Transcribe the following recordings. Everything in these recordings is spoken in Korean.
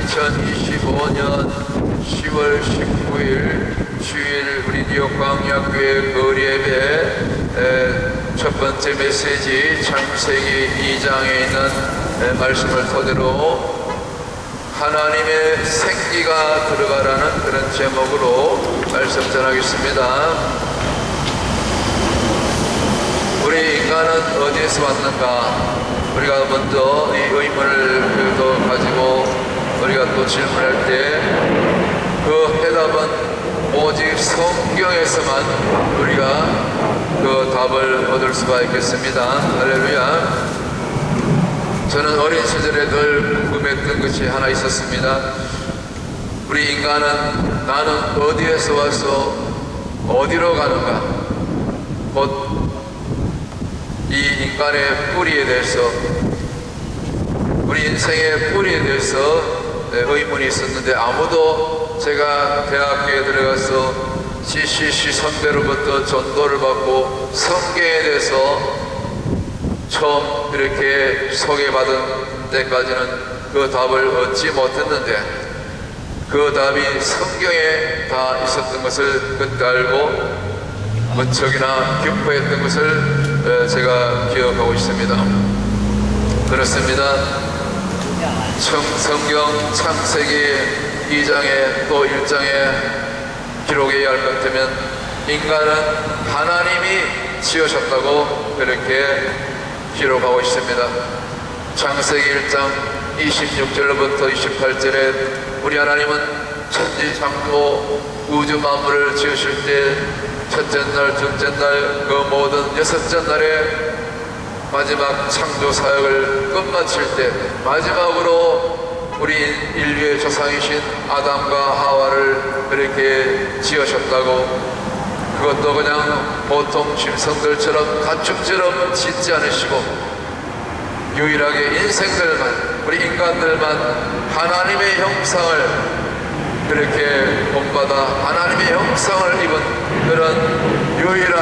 2025년 10월 19일 주일 우리 뉴욕 광야교회 거리예배 첫 번째 메시지 창세기 2장에 있는 말씀을 토대로 하나님의 생기가 들어가라는 그런 제목으로 말씀 전하겠습니다. 우리 인간은 어디에서 왔는가? 우리가 먼저 이 의문을 가지고 우리가 또 질문할 때 그 해답은 오직 성경에서만 우리가 그 답을 얻을 수가 있겠습니다. 할렐루야. 저는 어린 시절에 늘 궁금했던 것이 하나 있었습니다. 우리 인간은 나는 어디에서 와서 어디로 가는가? 곧 이 인간의 뿌리에 대해서, 우리 인생의 뿌리에 대해서 의문이 있었는데 아무도 제가 대학교에 들어가서 CCC 선배로부터 전도를 받고 성경에 대해서 처음 이렇게 소개받은 때까지는 그 답을 얻지 못했는데 그 답이 성경에 다 있었던 것을 그때 알고 무척이나 기뻐했던 것을 제가 기억하고 있습니다. 그렇습니다. 성경 창세기 2장에 또 1장에 기록해야 할 것 같으면 인간은 하나님이 지으셨다고 그렇게 기록하고 있습니다. 창세기 1장 26절부터 28절에 우리 하나님은 천지창조 우주 만물을 지으실 때 첫째 날, 둘째 날, 그 모든 여섯째 날에 마지막 창조 사역을 끝마칠 때 마지막으로 우리 인류의 조상이신 아담과 하와를 그렇게 지으셨다고, 그것도 그냥 보통 짐승들처럼 가축처럼 짓지 않으시고 유일하게 인생들만, 우리 인간들만 하나님의 형상을 그렇게 본받아 하나님의 형상을 입은 그런 유일한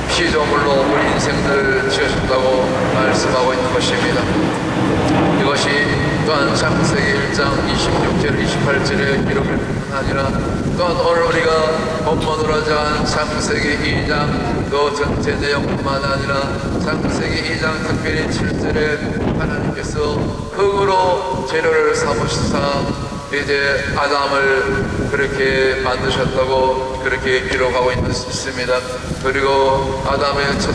피조물로 우리 인생들을 지으셨다고 말씀하고 있는 것입니다. 이것이 또한 창세기 1장 26절 28절의 기록일 뿐 아니라 또한 오늘 우리가 본문으로 정한 창세기 2장 또 전체 내용뿐만 아니라 창세기 2장 특별히 7절에 하나님께서 흙으로 재료를 삼으시사 이제 아담을 그렇게 만드셨다고 그렇게 기록하고 있습니다. 그리고 아담의 첫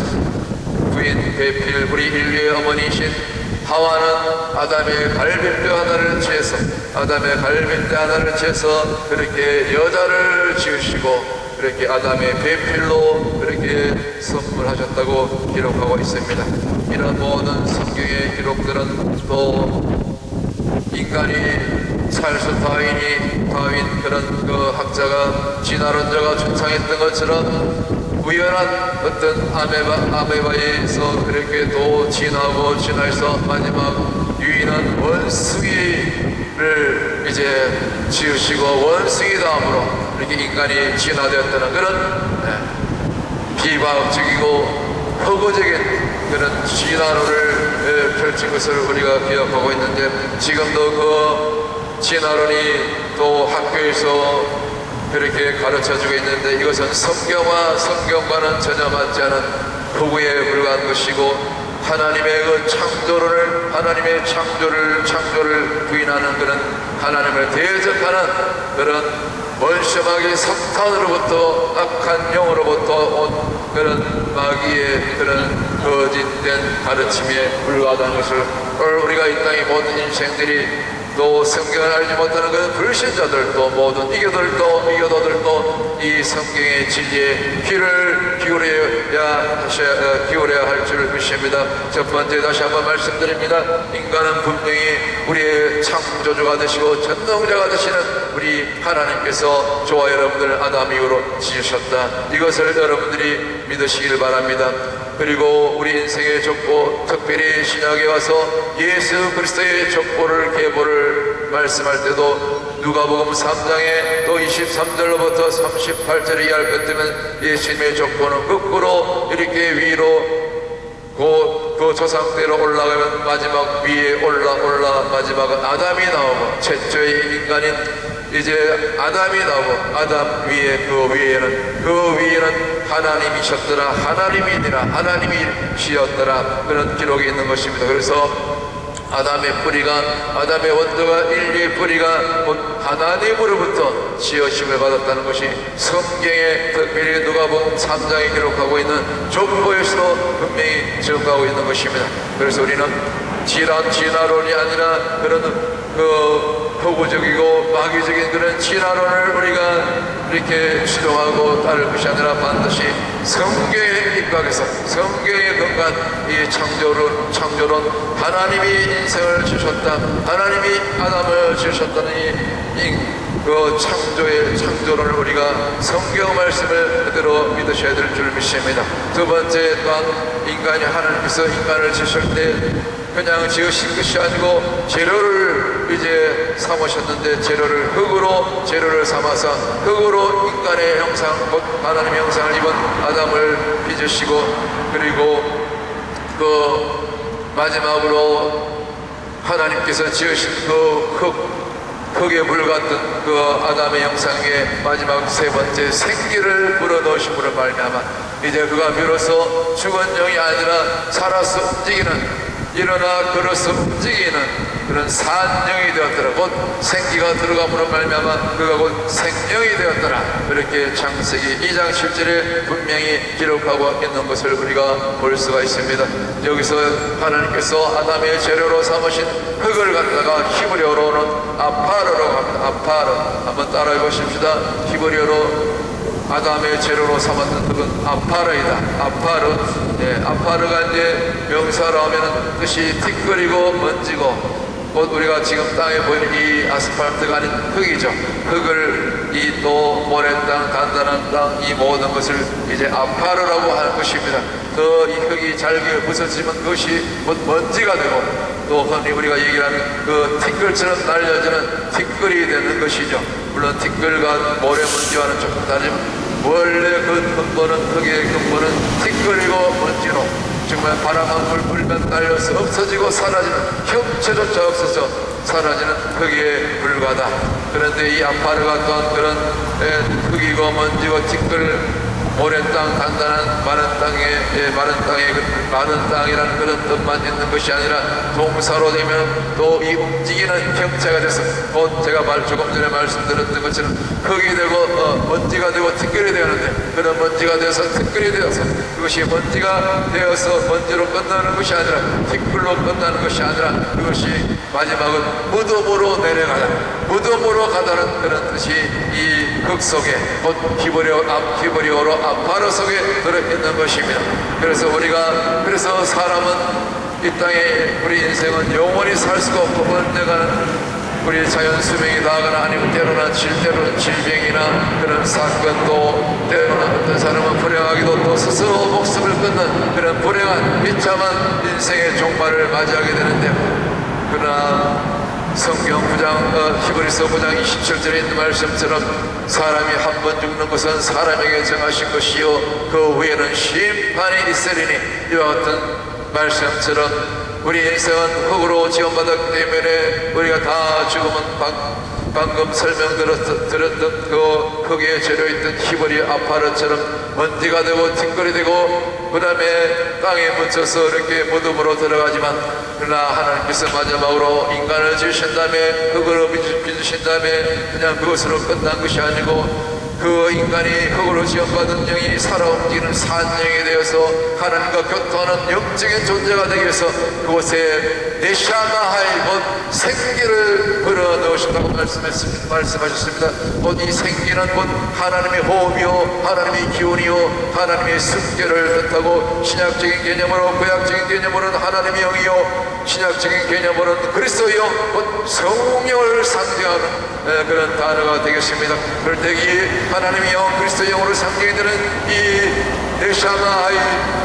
부인 배필, 우리 인류의 어머니이신 하와는 아담의 갈빗뼈 하나를 취해서 그렇게 여자를 지으시고 그렇게 아담의 배필로 그렇게 선물하셨다고 기록하고 있습니다. 이런 모든 성경의 기록들은 또 인간이 찰스 다윈 그런 그 학자가 진화론자가 주창했던 것처럼 우연한 어떤 아메바에서 그렇게 또 진화해서 마지막 유인한 원숭이를 이제 지으시고 원숭이 다음으로 이렇게 인간이 진화되었다는 그런 비과학적이고 허구적인 그런 진화론을 펼친 것을 우리가 기억하고 있는데, 지금도 그 진화론이 또 학교에서 그렇게 가르쳐주고 있는데 이것은 성경과는 전혀 맞지 않은 허구에 불과한 것이고, 하나님의 그 하나님의 창조를 부인하는 그런 하나님을 대적하는 그런 원수마귀 석탄으로부터 악한 영으로부터 온 그런 마귀의 그런 거짓된 가르침에 불과하다는 것을 오늘 우리가 이 땅의 모든 인생들이 또 성경을 알지 못하는 그 불신자들도 모든 이교도들도 이 성경의 진리에 귀를 기울여야 할 줄 믿습니다. 첫 번째 다시 한번 말씀드립니다. 인간은 분명히 우리의 창조주가 되시고 전능자가 되시는 우리 하나님께서 저와 여러분들 아담 이후로 지으셨다. 이것을 여러분들이 믿으시길 바랍니다. 그리고 우리 인생의 족보, 특별히 신약에 와서 예수 그리스도의 족보를 계보를 말씀할 때도 누가복음 3장에 또 23절로부터 38절에 이해할 것 때문에 예수님의 족보는 거꾸로 이렇게 위로 그 조상대로 올라가면 마지막 위에 올라 마지막은 아담이 나오고 최초의 인간인 이제 아담이 나오고 아담 위에 그 위에는 하나님이셨더라 하나님이니라 하나님이시였더라 그런 기록이 있는 것입니다. 그래서 아담의 원조가 인류의 뿌리가 곧 하나님으로부터 지어심을 받았다는 것이 성경에 특별히 누가복음 3장에 기록하고 있는 족보에서도 분명히 증거하고 있는 것입니다. 그래서 우리는 진화론이 아니라 그런 허구적이고 마귀적인 그런 진화론을 우리가 이렇게 추종하고 따를 것이 아니라 반드시 성경에 입각해서 성경에 근거한 이 창조론 하나님이 인생을 주셨다 하나님이 아담을 주셨다는 그 창조론을 우리가 성경 말씀을 그대로 믿으셔야 될 줄 믿습니다. 두 번째 또한 인간이 하나님께서 인간을 주실 때 그냥 지으신 것이 아니고 재료를 이제 삼으셨는데 재료를 삼아서 흙으로 인간의 형상 곧 하나님의 형상을 입은 아담을 빚으시고 그리고 그 마지막으로 하나님께서 지으신 그 흙에 불같은 그 아담의 형상에 마지막 세 번째 생기를 불어넣으심으로 말미암아 이제 그가 비로소 죽은 영이 아니라 살아서 움직이는 일어나 걸어서 움직이는 그런 산영이 되었더라. 곧 생기가 들어감으로 말미암아 그가 곧 생명이 되었더라. 그렇게 창세기 2장 7절에 분명히 기록하고 있는 것을 우리가 볼 수가 있습니다. 여기서 하나님께서 아담의 재료로 삼으신 흙을 갖다가 히브리어로는 아파르라고 합니다. 아파르 한번 따라해 보십시다. 히브리어로 아담의 재료로 삼았던 흙은 아파르이다. 아파르가 이제 명사로 하면은 뜻이 티끌이고 먼지고 곧 우리가 지금 땅에 보이는 이 아스팔트가 아닌 흙이죠. 흙을 이 또 모래땅, 단단한 땅, 이 모든 것을 이제 아파르라고 하는 것입니다. 이 흙이 잘게 부서지면 그것이 먼지가 되고 또 흔히 우리가 얘기하는 그 티끌처럼 날려지는 티끌이 되는 것이죠. 물론 티끌과 모래먼지와는 조금 다르지만 원래 그 근본은 흙의 근본은 티끌이고 먼지로 정말 바람 한 불 불면 날려서 없어지고 사라지는 형체조차 없어져 사라지는 흙에 불과하다. 그런데 이 아파르가 또한 그런 흙이고 먼지고 티끌 모래땅 단단한 마른 땅이라는 그런 뜻만 있는 것이 아니라 동사로 되면 또 이 움직이는 형체가 돼서 곧 제가 조금 전에 말씀드렸던 것처럼 흙이 되고 먼지가 되고 티끌이 되었는데 그런 먼지가 되어서 티끌이 되어서 그것이 먼지가 되어서 먼지로 끝나는 것이 아니라 티끌로 끝나는 것이 아니라 그것이 마지막은 무덤으로 내려가다 무덤으로 가다는 그런 뜻이 이 흙 속에 곧 히브리어로 아파르 속에 들어있는 것입니다. 그래서 사람은 이 땅에 우리 인생은 영원히 살 수가 없고 언젠가는 우리 자연 수명이 다하거나 아니면 때로는 질병이나 그런 사건도 때로는 어떤 사람은 불행하기도 또 스스로 목숨을 끊는 그런 불행한 비참한 인생의 종말을 맞이하게 되는데 그러나 성경 히브리서 9장 27절에 있는 말씀처럼 사람이 한 번 죽는 것은 사람에게 정하신 것이요 그 후에는 심판이 있으리니 이와 같은 말씀처럼 우리 인생은 흙으로 지원받았기 때문에 우리가 다 죽으면 방금 설명드렸던 그 흙에 재려있던 히브리 아파르처럼 먼지가 되고 티끌이 되고 그 다음에 땅에 묻혀서 이렇게 무덤으로 들어가지만 그러나 하나님께서 마지막으로 인간을 지으신 다음에 흙으로 빚으신 다음에 그냥 그것으로 끝난 것이 아니고 그 인간이 흙으로 지원받은 영이 살아 움직이는 산영이 되어서 하나님과 교통하는 영적인 존재가 되기 위해서 그곳에 네샤마하이 곧 생기를 불어넣으신다고 말씀하셨습니다. 곧 이 생기는 곧 하나님의 호흡이요 하나님의 기운이요 하나님의 습결을 뜻하고 신약적인 개념으로 구약적인 개념으로는 하나님의 영이요 신약적인 개념으로는 그리스도의 영 곧 성령을 상징하는 그런 단어가 되겠습니다. 그럴 때 이 하나님의 영 그리스도의 영으로 상징이 되는 이 네샤마하이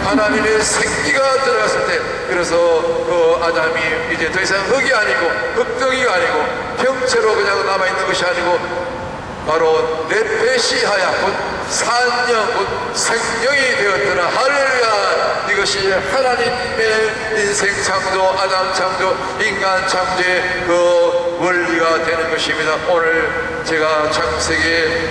하나님의 생기가 들어갔을 때 그래서 그 아담이 이제 더 이상 흙이 아니고 흙덩이가 아니고 형체로 그냥 남아있는 것이 아니고 바로 네페시하야 곧 산영 곧 생명이 되었더라. 할렐루야. 이것이 하나님의 인생 창조, 아담 창조, 인간 창조의 그 원리가 되는 것입니다. 오늘 제가 창세기에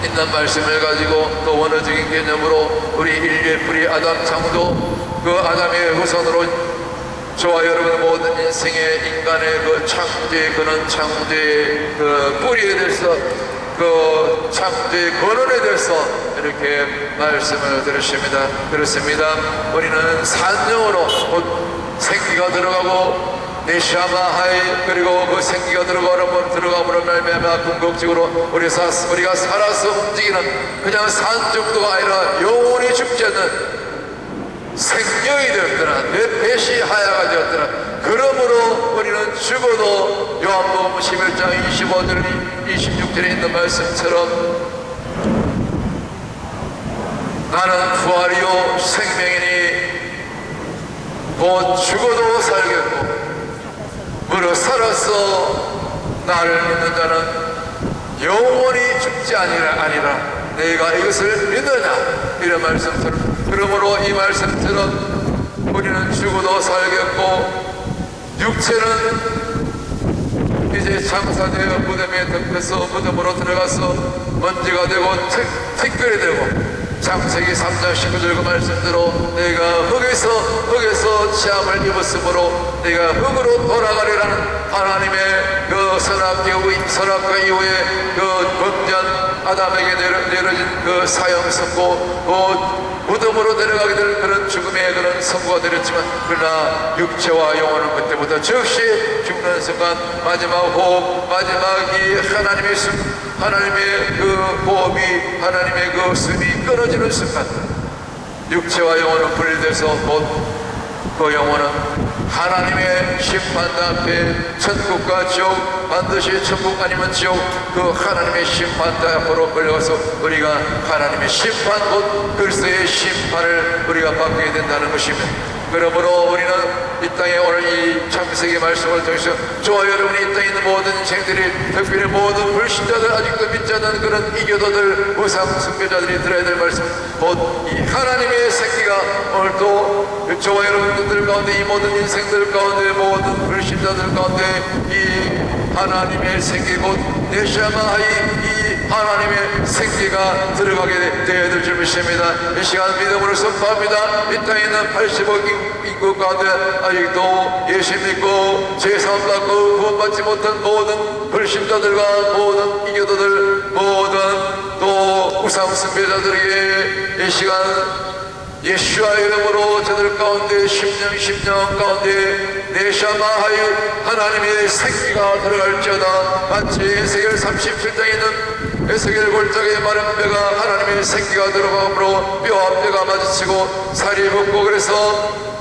있는 말씀을 가지고 또 원어적인 개념으로 우리 인류의 뿌리 아담 창조, 그 아담의 후손으로 저와 여러분 모든 인생의 인간의 그 창조의 그는 창조의 그 뿌리에 대해서 그 창조의 근원에 대해서 이렇게 말씀을 들으십니다. 그렇습니다. 우리는 산영으로 곧 생기가 들어가고 네샤마하이 그리고 그 생기가 들어가므로 말미암아 궁극적으로 우리가 살아서 움직이는 그냥 산 정도가 아니라 영원히 죽지 않는 생명이 되었더라. 내 배시 하야가 되었더라. 그러므로 우리는 죽어도 요한복음 11장 25절 26절에 있는 말씀처럼 나는 부활이요 생명이니 곧 죽어도 살겠고 무릇 살아서 나를 믿는 자는 영원히 죽지 아니라 내가 이것을 믿느냐 이런 말씀처럼 그러므로 이 말씀처럼 우리는 죽어도 살겠고 육체는 이제 장사되어 무덤에 덮여서 무덤으로 들어가서 먼지가 되고 티끌이 되고 창세기 3장 19절 그 말씀대로 내가 흙에서 치함을 입었으므로 내가 흙으로 돌아가리라는 하나님의 그 선악과 이후에 그 범전 아담에게 내려진 그 사형 선고 그 무덤으로 내려가게 될 그런 죽음의 그런 선고가 내렸지만 그러나 육체와 영혼은 그때부터 즉시 죽는 순간 마지막 호흡 마지막 이 하나님의 그 호흡이 하나님의 그 숨이 끊어지는 순간 육체와 영혼은 분리돼서 곧 그 영혼은 하나님의 심판대 앞에 천국과 지옥 반드시 천국 아니면 지옥 그 하나님의 심판대 앞으로 끌려가서 우리가 하나님의 심판 곧 그리스도의 심판을 우리가 받게 된다는 것입니다. 그러므로 우리는 이 땅에 오늘 이 창세기 말씀을 통해서 저와 여러분이 이 땅에 있는 모든 인생들이 특별히 모든 불신자들 아직도 믿지 않는 그런 이교도들 우상 숭배자들이 들어야 될 말씀 곧 이 하나님의 생기가 오늘 또 저와 여러분들 가운데 이 모든 인생들 가운데 모든 불신자들 가운데 이 하나님의 생기 곧 네샤마하이 이 하나님의 생기가 들어가게 되어야 될 줄 믿습니다. 이 시간 믿음으로 선포합니다. 이 땅에 있는 80억 인구 가운데 아직도 예수 믿고 제사함 받고 구원받지 못한 모든 불신자들과 모든 이교도들 모든 또 우상 숭배자들에게 이 시간 예수와 이름으로 저들 가운데 심령 가운데 네샤마하이 하나님의 생기가 들어갈지어다. 마치 에스겔 37장에 있는 에스겔 골짜기에 마른 뼈가 하나님의 생기가 들어가므로 뼈와 뼈가 마주치고 살이 붙고 그래서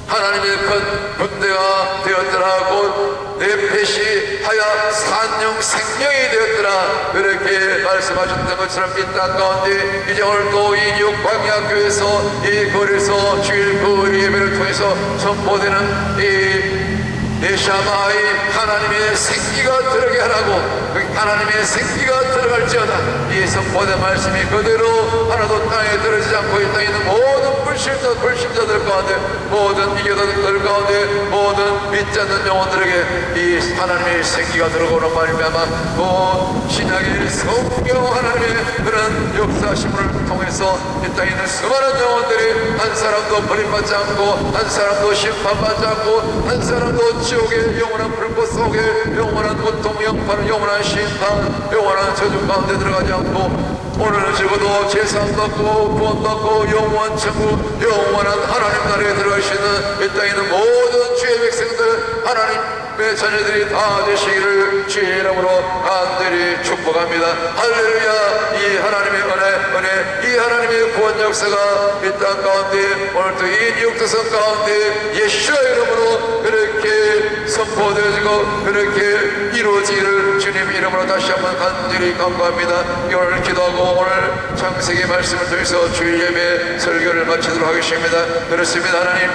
하나님의 큰 군대가 되었더라. 곧 내 뱃이 하야 산영 생명이 되었더라. 그렇게 말씀하셨던 것처럼 이 땅 가운데 이제 오늘 또 이 뉴광야교에서 이 거리에서 주일 그 예배를 통해서 선포되는 이 네샤마의 하나님의 생기가 들어게 하라고 하나님의 생기가 들어갈지어다. 이 선포된 말씀이 그대로 하나도 땅에 떨어지지 않고 이 땅에 있는 모든 불신자들 가운데 모든 이교도들 가운데 모든 믿지 않는 영혼들에게 이 하나님의 생기가 들어오는 말미암아 또 신약의 성경 하나님의 그런 역사심을 통해서 이 땅에 있는 수많은 영혼들이 한 사람도 버림받지 않고 한 사람도 심판받지 않고 한 사람도 지옥의 영원한 불꽃 속에 영원한 고통 영파는 영원한 심판 영원한 저주 가운데 들어가지 않고 오늘 적어도 제사받고 구원받고 영원 천국 영원한 하나님 나라에 들어가시는 이 땅에 있는 모든 주의 백성들 하나님의 자녀들이 다 되시기를 주의 이름으로 간절히 축복합니다. 할렐루야. 이 하나님의 은혜 이 하나님의 구원 역사가 이 땅 가운데 오늘도 이 뉴욕도성 가운데 예수의 이름으로 그렇게 선포되어지고 그렇게 이루어지기를 주님 이름으로 다시 한번 간절히 간구합니다. 오늘 기도하고 오늘 창세기 말씀을 통해서 주일 예배 설교를 마치도록 하겠습니다. 그렇습니다. 하나님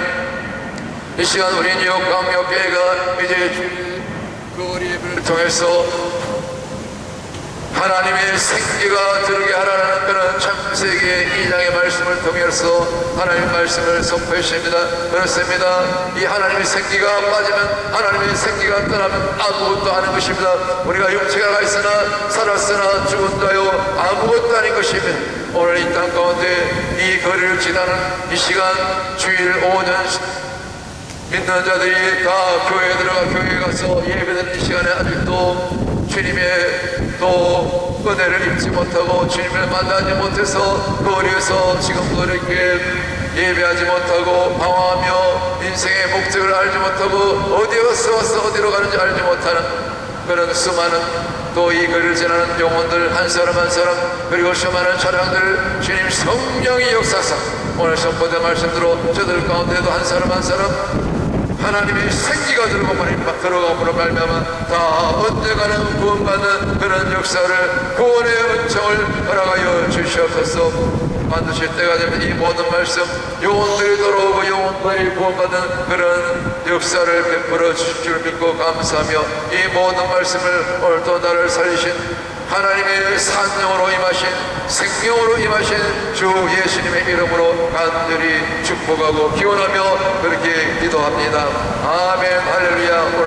이 시간 우리 뉴욕 강력교회가 이제 그 우리 예배를 통해서 하나님의 생기가 들게 하라는 그런 창세기 2장의 말씀을 통해서 하나님의 말씀을 선포해 주십니다. 그렇습니다. 이 하나님의 생기가 빠지면, 하나님의 생기가 떠나면 아무것도 아닌 것입니다. 우리가 육체가 가 있으나 살았으나 죽은다요 아무것도 아닌 것입니다. 오늘 이 땅 가운데 이 거리를 지나는 이 시간, 주일 오전 믿는 자들이 다 교회에 들어가 교회에 가서 예배드리는 이 시간에 아직도 주님의 또 은혜를 입지 못하고 주님을 만나지 못해서 거리에서 지금도 이렇게 예배하지 못하고 방황하며 인생의 목적을 알지 못하고 어디에서 와서 어디로 가는지 알지 못하는 그런 수많은 또 이 거리를 지나는 영혼들 한 사람 한 사람, 그리고 수많은 차량들 주님 성령이 역사사 오늘 선포된 말씀대로 저들 가운데도 한 사람 한 사람 하나님의 생기가 들어감으로 말미암아 다 언젠가는 구원받는 그런 역사를, 구원의 은총을 허락하여 주시옵소서. 반드시 때가 되면 이 모든 말씀 영혼들이 돌아오고 영혼들이 구원받는 그런 역사를 베풀어 주실 줄 믿고 감사하며, 이 모든 말씀을 오늘도 나를 살리신 하나님의 산령으로 임하신 생명으로 임하신 주 예수님의 이름으로 간절히 축복하고 기원하며 그렇게 기도합니다. 아멘. 할렐루야.